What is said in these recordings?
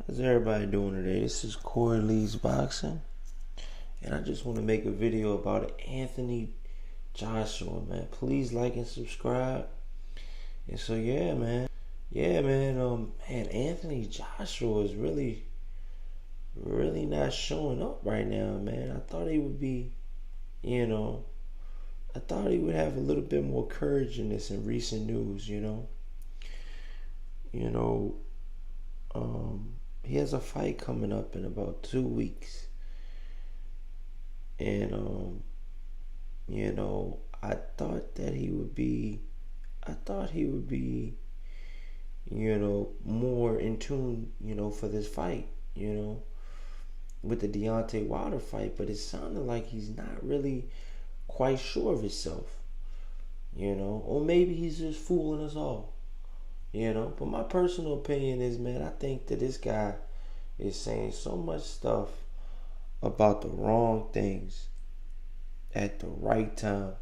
How's everybody doing today? This is Corey Lee's Boxing, and I just want to make a video about Anthony Joshua, man. Please like and subscribe. And so, Anthony Joshua is really not showing up right now, man. I thought he would be, I thought he would have a little bit more courage in this in recent news, He has a fight coming up in about 2 weeks. And, I thought he would be, more in tune, for this fight, with the Deontay Wilder fight. But it sounded like he's not really quite sure of himself, or maybe he's just fooling us all. But my personal opinion is, man, I think that this guy is saying so much stuff about the wrong things at the right time.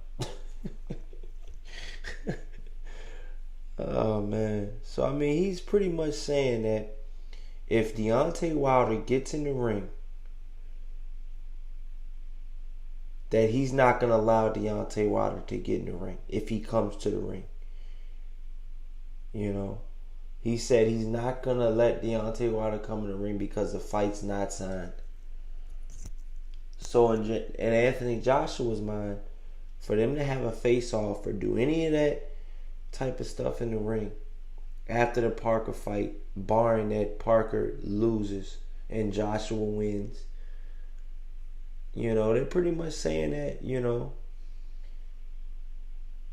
Oh, man. So, I mean, he's pretty much saying that if Deontay Wilder gets in the ring, that he's not going to allow Deontay Wilder to get in the ring if he comes to the ring. He said he's not going to let Deontay Wilder come in the ring because the fight's not signed. So in Anthony Joshua's mind, for them to have a face-off or do any of that type of stuff in the ring after the Parker fight, barring that Parker loses and Joshua wins, they're pretty much saying that,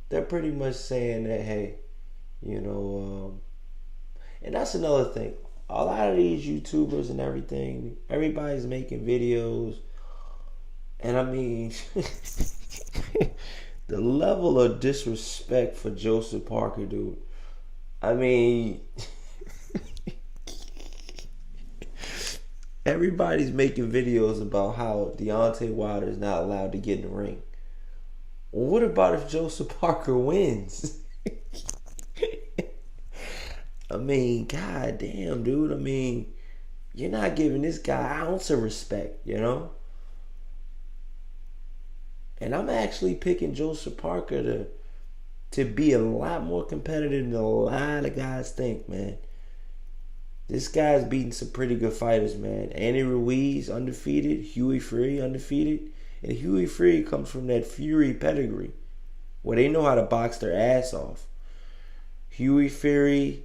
they're pretty much saying that, hey, and that's another thing. A lot of these YouTubers and everything, everybody's making videos. And I mean, the level of disrespect for Joseph Parker, dude. I mean, everybody's making videos about how Deontay Wilder is not allowed to get in the ring. Well, what about if Joseph Parker wins? I mean, god damn, dude. I mean, you're not giving this guy an ounce of respect, And I'm actually picking Joseph Parker to be a lot more competitive than a lot of guys think, man. This guy's beating some pretty good fighters, man. Andy Ruiz, undefeated. Hughie Fury, undefeated. And Hughie Fury comes from that Fury pedigree, where they know how to box their ass off. Hughie Fury,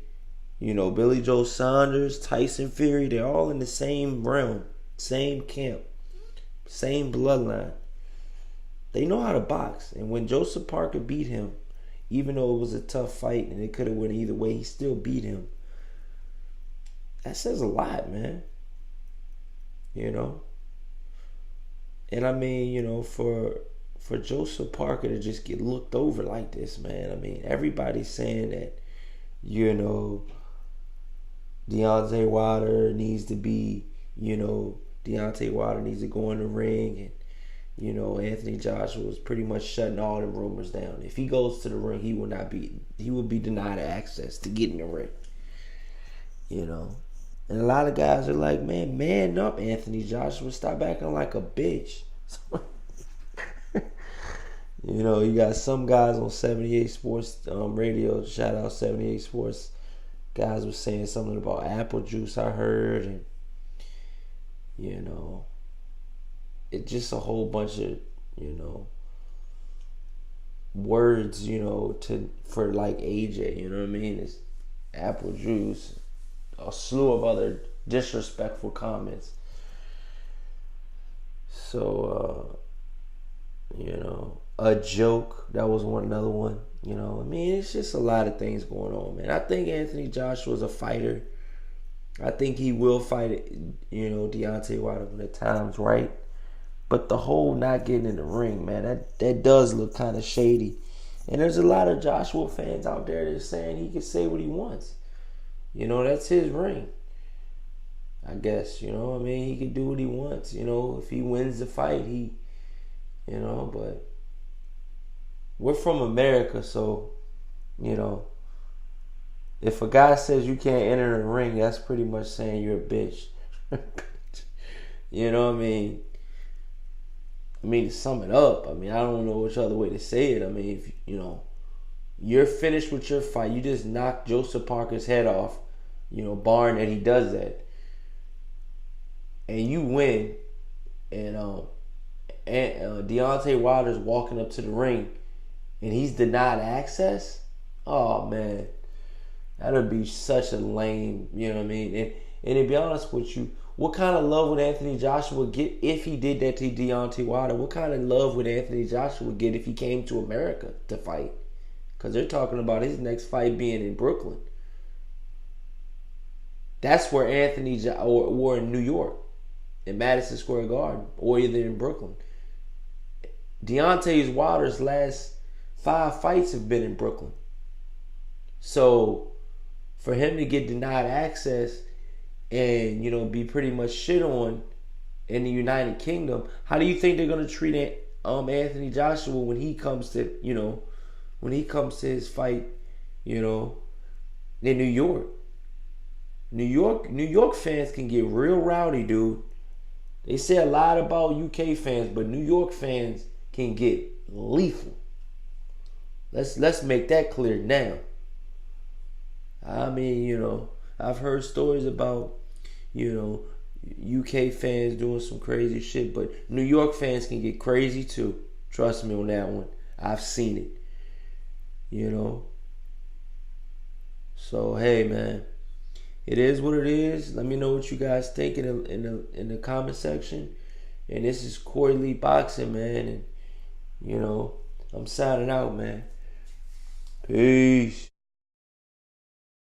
Billy Joe Saunders, Tyson Fury, they're all in the same realm, same camp, same bloodline. They know how to box. And when Joseph Parker beat him, even though it was a tough fight and it could have went either way, he still beat him. That says a lot, man. And I mean, for Joseph Parker to just get looked over like this, man. I mean, everybody's saying that, Deontay Wilder needs to be, Deontay Wilder needs to go in the ring, and Anthony Joshua was pretty much shutting all the rumors down. If he goes to the ring, he will be denied access to get in the ring. And a lot of guys are like, man up, Anthony Joshua. Stop acting like a bitch. You got some guys on 78 Sports radio. Shout out 78 Sports. Guys were saying something about apple juice, I heard. And, it's just a whole bunch of, words, for like AJ, you know what I mean? It's apple juice, a slew of other disrespectful comments. So, a joke, that was another one. I mean, it's just a lot of things going on, man. I think Anthony Joshua's a fighter. I think he will fight, Deontay Wilder when the time's right. But the whole not getting in the ring, man, that does look kind of shady. And there's a lot of Joshua fans out there that are saying he can say what he wants. That's his ring. I guess, I mean, he can do what he wants. If he wins the fight, but we're from America, so, If a guy says you can't enter the ring, that's pretty much saying you're a bitch. You know what I mean? To sum it up, I don't know which other way to say it. If you're finished with your fight, you just knocked Joseph Parker's head off, barring that he does that, and you win, and Deontay Wilder's walking up to the ring, and he's denied access. Oh man, that'd be such a lame, And to be honest with you, what kind of love would Anthony Joshua get if he did that to Deontay Wilder? What kind of love would Anthony Joshua get if he came to America to fight? Because they're talking about his next fight being in Brooklyn. That's where or in New York, in Madison Square Garden, or either in Brooklyn. Deontay Wilder's last 5 fights have been in Brooklyn. So for him to get denied access and be pretty much shit on in the United Kingdom, how do you think they're gonna treat Anthony Joshua when he comes to his fight, in New York? New York fans can get real rowdy, dude. They say a lot about UK fans, but New York fans can get lethal. Let's make that clear now. I've heard stories about, UK fans doing some crazy shit, but New York fans can get crazy too. Trust me on that one. I've seen it. So hey, man, it is what it is. Let me know what you guys think in the comment section. And this is Corey Lee Boxing, man. And I'm signing out, man. Peace.